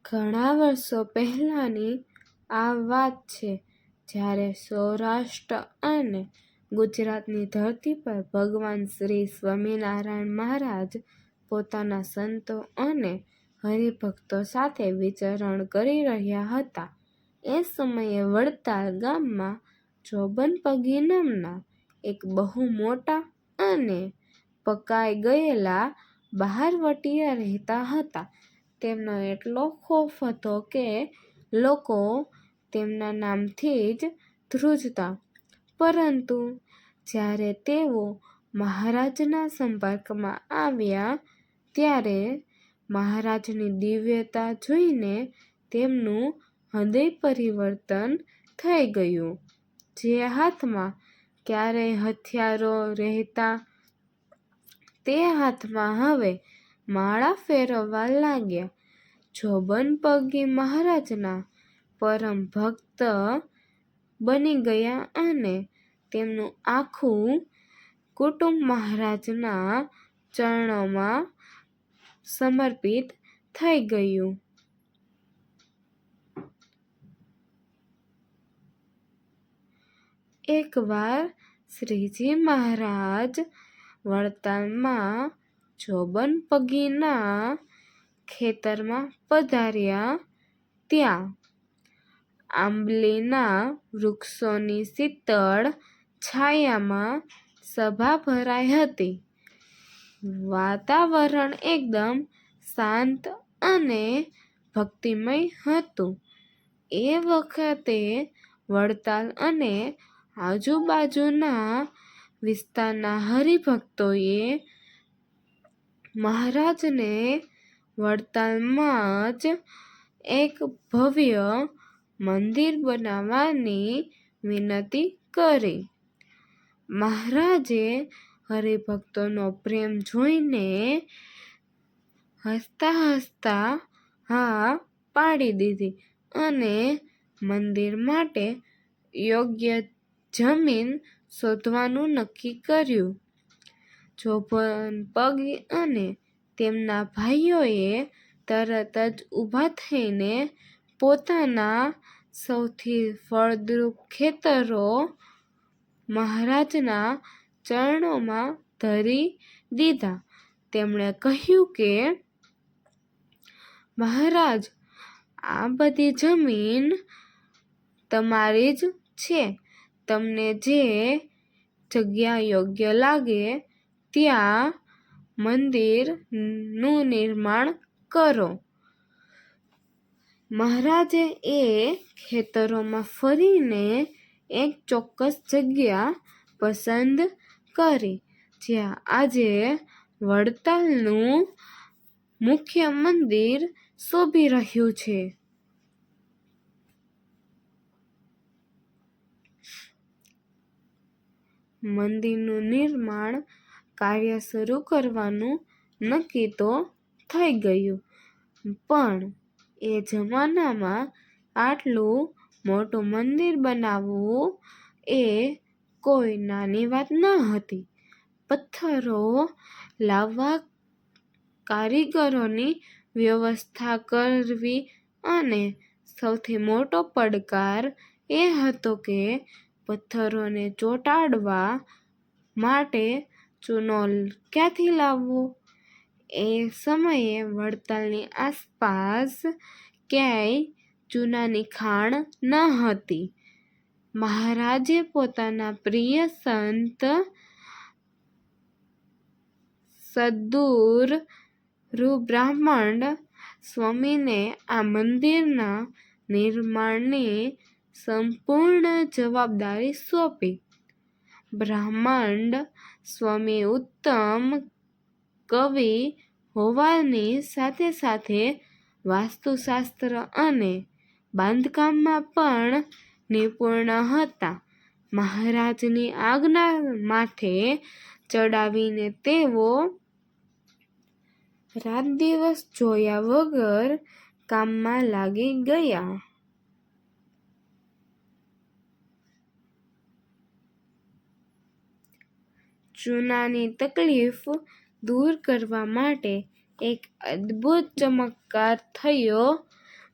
ઘણા વર્ષો પહેલાંની આ વાત છે, જ્યારે સૌરાષ્ટ્ર અને ગુજરાતની ધરતી પર ભગવાન શ્રી સ્વામિનારાયણ મહારાજ પોતાના સંતો અને હરિભક્તો સાથે વિચરણ કરી રહ્યા હતા. એ સમયે વડતાલ ગામમાં જોબનપગી નામના એક બહુ મોટા અને પકાઈ ગયેલા બહારવટિયા રહેતા હતા. તેમનો એટલો ખોફ હતો કે લોકો તેમના નામથી જ ધ્રુજતા. પરંતુ જ્યારે તેઓ મહારાજના સંપર્કમાં આવ્યા ત્યારે મહારાજની દિવ્યતા જોઈને તેમનું હૃદય પરિવર્તન થઈ ગયું. જે હાથમાં ક્યારેય હથિયારો રહેતા તે હાથમાં હવે માળા ફેરવવા લાગ્યા. જોબનપગી મહારાજના પરમ ભક્ત બની ગયા અને તેમનું આખું કુટુંબ મહારાજના ચરણોમાં સમર્પિત થઈ ગયું. એકવાર શ્રીજી મહારાજ વડતાલમાં જોબનપગીના ખેતરમાં પધાર્યા. ત્યાં આંબલીના વૃક્ષોની શીતળ છાયામાં સભા ભરાઈ હતી. વાતાવરણ એકદમ શાંત અને ભક્તિમય હતું. એ વખતે વડતાલ અને આજુબાજુના વિસ્તારના હરિભક્તોએ મહારાજને વડતાલમાં જ એક ભવ્ય મંદિર બનાવવાની વિનંતી કરી. મહારાજે હરિભક્તોનો પ્રેમ જોઈને હસતા હસતા હા પાડી દીધી અને મંદિર માટે યોગ્ય જમીન શોધવાનું નક્કી કર્યું. જોબનપગી અને તેમના ભાઈઓએ તરત જ ઊભા થઈને પોતાના સૌથી ફળદ્રુપ ખેતરો મહારાજના ચરણોમાં ધરી દીધા. તેમણે કહ્યું કે મહારાજ, આ બધી જમીન તમારી જ છે. તમને જે જગ્યા યોગ્ય લાગે ત્યાં મંદિરનું નિર્માણ કરો. મહારાજે એ ખેતરોમાં ફરીને એક ચોક્કસ જગ્યા પસંદ કરી, જ્યાં આજે વડતાલનું મુખ્ય મંદિર શોભી રહ્યું છે. મંદિરનું નિર્માણ કાર્ય શરૂ કરવાનું નક્કી તો થઈ ગયું, પણ એ જમાનામાં આટલું મોટું મંદિર બનાવવું એ કોઈ નાની વાત ન હતી. પથ્થરો લાવવા, કારીગરોની વ્યવસ્થા કરવી અને સૌથી મોટો પડકાર એ હતો કે પથ્થરોને ચોંટાડવા માટે ચૂનો ક્યાંથી લાવવો. એ સમયે વડતાલની આસપાસ ક્યાંય ચૂનાની ખાણ ન હતી. મહારાજે પોતાના પ્રિય સંત સદ્ગુરુ બ્રહ્માનંદ સ્વામીને આ મંદિરના નિર્માણની સંપૂર્ણ જવાબદારી સોંપી. બ્રહ્માનંદ સ્વામી ઉત્તમ કવિ હોવાની સાથે સાથે વાસ્તુશાસ્ત્ર અને બાંધકામમાં પણ નિપુણ હતા. મહારાજની આજ્ઞા માથે ચડાવીને તેઓ રાત દિવસ જોયા વગર કામમાં લાગી ગયા. ચૂનાની તકલીફ દૂર કરવા માટે એક અદ્ભુત ચમત્કાર થયો.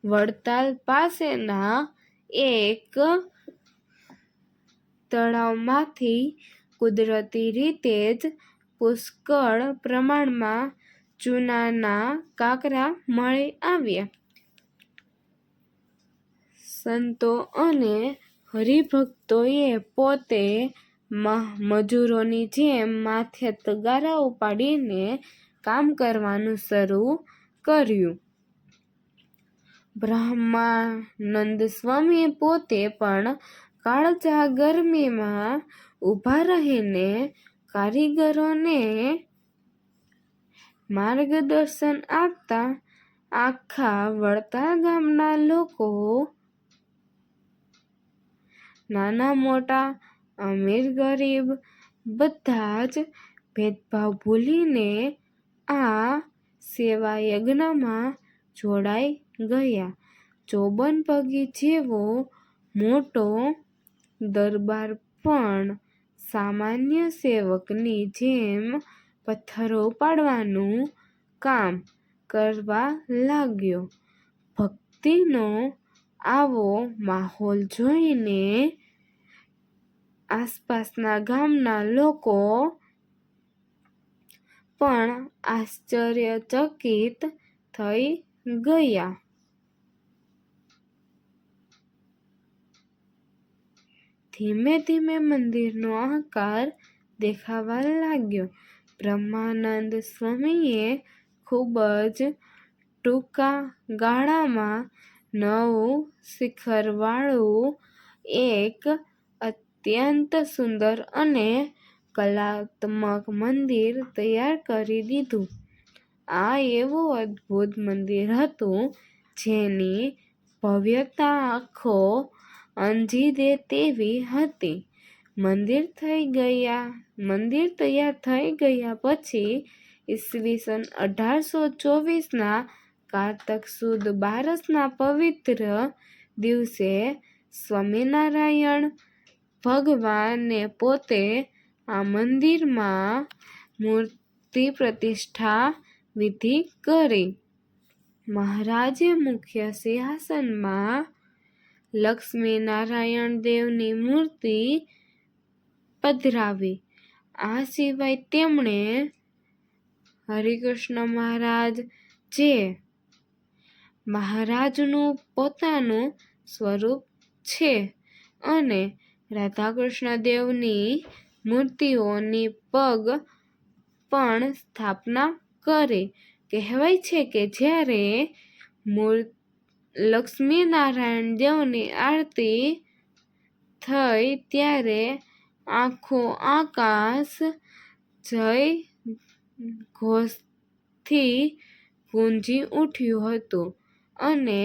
વડતાલ પાસેના એક તળાવમાંથી કુદરતી રીતે જ પુષ્કળ પ્રમાણમાં ચૂનાના કાંકરા મળી આવ્યા. સંતો અને હરિભક્તોએ પોતે મજૂરોની જેમ માથે તગારા ઉપાડીને કામ કરવાનું શરૂ કર્યું. બ્રહ્માનંદ સ્વામી પોતે પણ કાળઝાળ ગરમીમાં ઊભા રહીને કારીગરોને માર્ગદર્શન આપતા. આખા વડતાલ ગામના લોકો નાના મોટા, અમીર ગરીબ બધા જ ભેદભાવ ભૂલીને આ સેવા યજ્ઞમાં જોડાઈ ગયા. ચોબનપગી જેવો મોટો દરબાર પણ સામાન્ય સેવકની જેમ પથ્થરો ઉપાડવાનું કામ કરવા લાગ્યો. ભક્તિનો આવો માહોલ જોઈને આસપાસના ગામના લોકો પણ આશ્ચર્યચકિત થઈ ગયા. ધીમે ધીમે મંદિરનો આકાર દેખાવા લાગ્યો. બ્રહ્માનંદ સ્વામીએ ખૂબ જ ટૂંકા ગાળામાં નવું શિખરવાળું એક અત્યંત સુંદર અને કલાત્મક મંદિર તૈયાર કરી દીધું. આ એવું અદ્ભુત મંદિર હતું જેની ભવ્યતા આંખો અંજી દે તેવી હતી. મંદિર તૈયાર થઈ ગયા પછી ઈસવીસન 1824ના કારતક સુદ બારસના પવિત્ર દિવસે સ્વામિનારાયણ ભગવાને પોતે આ મંદિરમાં મૂર્તિ પ્રતિષ્ઠા વિધિ કરી. મહારાજે મુખ્ય સિંહાસનમાં લક્ષ્મીનારાયણ દેવની મૂર્તિ પધરાવી. આ સિવાય તેમણે હરિકૃષ્ણ મહારાજ, જે મહારાજનું પોતાનું સ્વરૂપ છે, અને રાધાકૃષ્ણ દેવની મૂર્તિઓની પણ સ્થાપના કરી. કહેવાય છે કે જ્યારે લક્ષ્મીનારાયણ દેવની આરતી થઈ ત્યારે આખું આકાશ જય ઘોષથી ગુંજી ઉઠ્યું હતું અને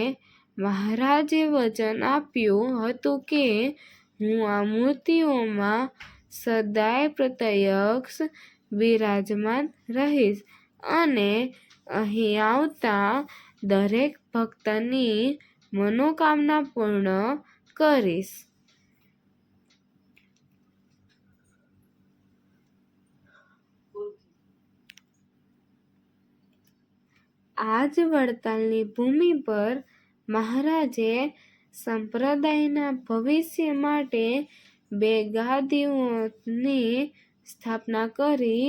મહારાજે વચન આપ્યું હતું કે હું આ મૂર્તિઓમાં સદાય પ્રત્યક્ષ બિરાજમાન રહીશ અને અહીં આવતા દરેક ભક્તની મનોકામના પૂર્ણ કરીશ. આ જ વડતાલની ભૂમિ પર મહારાજે સંપ્રદાયના ભવિષ્ય માટે 2 ગાદીઓની સ્થાપના કરી,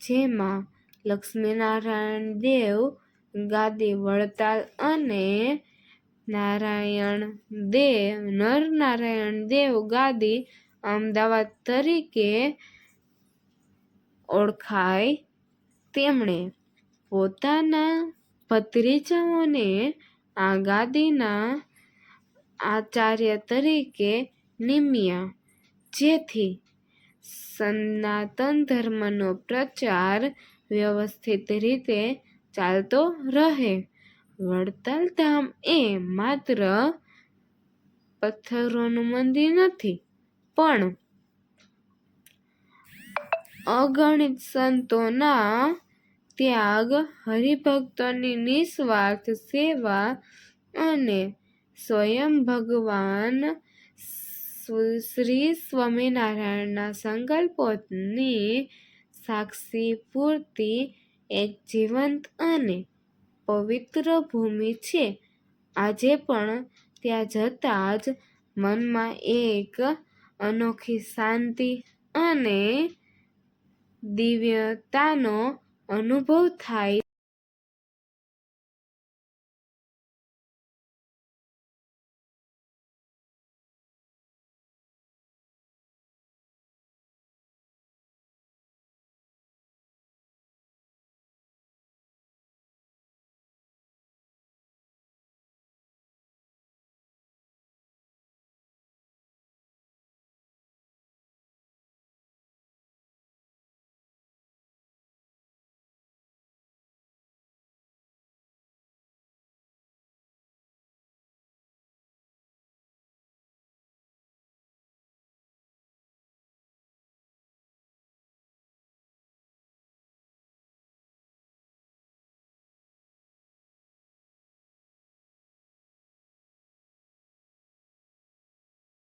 જેમાં લક્ષ્મીનારાયણ દેવ ગાદી વડતાલ અને નરનારાયણ દેવ ગાદી અમદાવાદ તરીકે ઓળખાય. તેમણે પોતાના ભત્રીજાઓને આ ગાદીના આચાર્ય તરીકે નિમ્યા, જેથી સનાતન ધર્મનો પ્રચાર વ્યવસ્થિત રીતે ચાલતો રહે. વડતાલ ધામ એ માત્ર પથ્થરોનું મંદિર નથી, પણ અગણિત સંતોના ત્યાગ, હરિભક્તોની નિસ્વાર્થ સેવા અને સ્વયં ભગવાન શ્રી સ્વામિનારાયણના સંકલ્પોની સાક્ષી પૂરતી એક જીવંત અને પવિત્ર ભૂમિ છે. આજે પણ ત્યાં જતાં જ મનમાં એક અનોખી શાંતિ અને દિવ્યતાનો અનુભવ થાય.